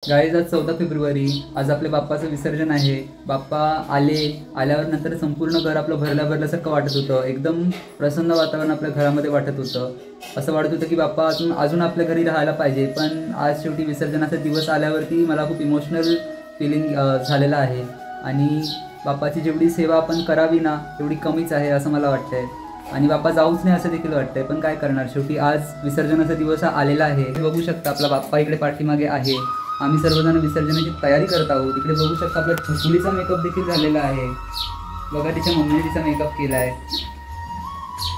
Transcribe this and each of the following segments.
Guys आज 14 February, आज आपल्या बाप्पाचं विसर्जन आहे। बाप्पा आल्यावर नंतर संपूर्ण घर आपलं भरल्यासारखं वाटत होतं। एकदम प्रसन्न वातावरण आपल्या घरामध्ये वाटत होतं। असं वाटत होतं की बाप्पा अजून आपल्या घरी राहायला पाहिजे। पण आज शेवटी विसर्जनाचा दिवस आल्यावरती मला खूप इमोशनल फीलिंग झालेलं आहे आणि बाप्पाची जेवढी सेवा आपण करावी ना तेवढी कमीच आहे असं मला वाटतंय आणि बाप्पा जाऊच नाही असं देखील वाटतंय। पण काय करणार, शेवटी आज विसर्जनाचा दिवस आलेला आहे। बघू शकता आपला बाप्पा इकडे पाठीमागे आहे। आम्ही सर्वजण विसर्जनाची तयारी करत आहोत। इकडे बघू शकता आपल्या छकुलीचा मेकअप देखील झालेला आहे। बघा, तिच्या मम्मीने तिचा मेकअप केला आहे।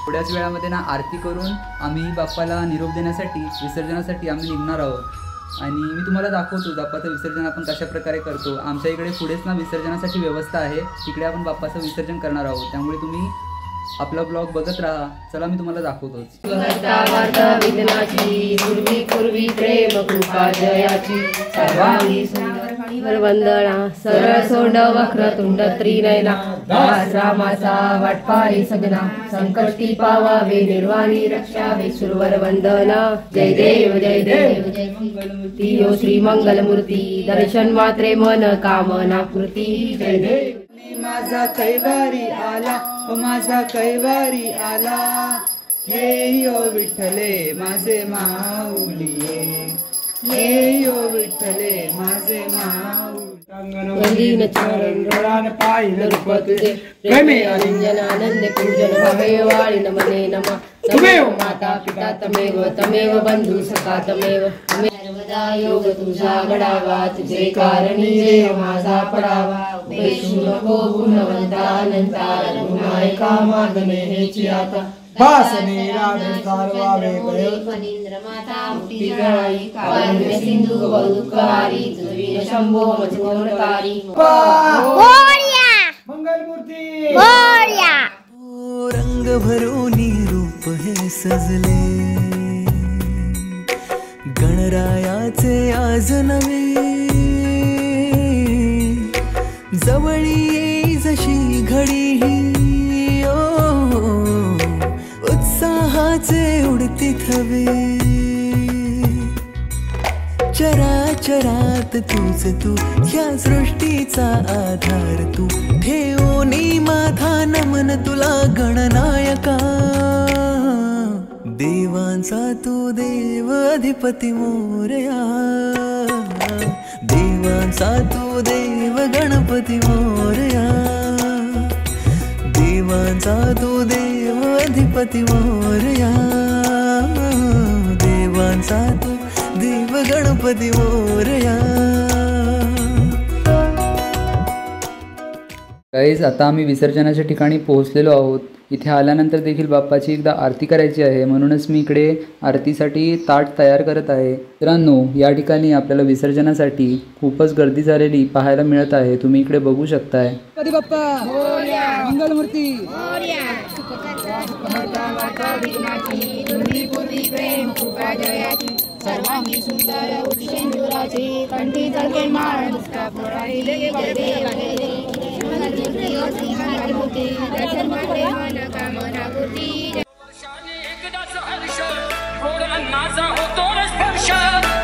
थोड्याच वेळामध्ये ना आरती करून आम्ही बाप्पाला निरोप देण्यासाठी विसर्जनासाठी आम्ही निघणार आहोत आणि मी तुम्हाला दाखवतो बाप्पाचं विसर्जन आपण कशा प्रकारे करतो। आमच्या इकडे पुढेच ना विसर्जनासाठी व्यवस्था आहे, तिकडे आपण बाप्पाचं विसर्जन करणार आहोत। त्यामुळे तुम्ही आपला ब्लॉग बघत राहा। चला मी तुम्हाला दाखवतोच। पूर्वी प्रेम कृपा जयाची सर्वांगी सुंदर वंदना सरळ सोंड वक्रतुंड त्रिनयना दास रामाचा वाटपारी सगना संकष्टी पावावे निर्वाणी रक्षावे सुरवर वंदना जय देव जय देव जय मंगलमूर्ती ओ श्री मंगलमूर्ती दर्शन मात्रे मन कामना कृती जय देव। माझा कैवारी आला, ओ माझा कैवारी आला, हे ओ विठ्ठले माझे माऊली, हे ओ विठ्ठले माझे वंदीन चरण रणान पाय नृप तुझे प्रेमे आनंद पूजन भवे वाळी नमने नमः। तमेव माता पिता तमेव बंधू सखा तमेव सर्वदा योग तुझा घडावा तुझे कारणी देव माझा पडावा वैष्णव नको गुणवंता अनंता गुणायका मागणे हेची आता भासने राजकारवावे गय फणींद्र माता मुक्ती जळाई कारुण्य सिंधू बहुदुःखहारी तुझवीर शंभो मजकोरकारी मंगलमूर्ती रंग भरोनी रूप हे सजले गणरायाचे आज नवे जवळी येई जशी घडी उत्साहाचे उडती थवे चराचरात तूच तू ह्या सृष्टीचा आधार तू ठेवोनी माझा नमन तुला गणनायका देवांचा तू देव अधिपती मोरया देवांचा तू देव गणपती मोरया देवांचा तू देव अधिपती मोरया देवांचा तू देव गणपती मोरया। गाईज आता आम्ही विसर्जनाच्या ठिकाणी पोहोचलेलो आहोत। इथे आल्यानंतर देखील बाप्पाची एकदा आरती करायची आहे, म्हणूनच मी इकडे आरतीसाठी ताट तयार करत आहे। मित्रांनो, या ठिकाणी आपल्याला विसर्जनासाठी खूपच गर्दी झालेली पाहायला मिळत आहे। तुम्ही इकडे बघू शकताय। गणपती बाप्पा मोरया, मंगलमूर्ती मोरया, पूर्वी प्रेम कृपा जयाची सर्वांगी सुंदर उत्सेंदुराची कंठी जळके माळ मुक्ता पोळाई जय देव जय देव दर्शन मात्रे मन कामना पूर्ती। एकदाच हर्ष थोर अन्नाचा होतो स्पर्श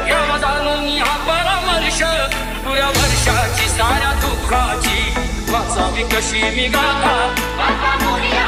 या जाणून हा परामर्श पुऱ्या वर्षाची साऱ्या दुःखाची वाचावी कशी मी गाथा बाप्पा मोरया।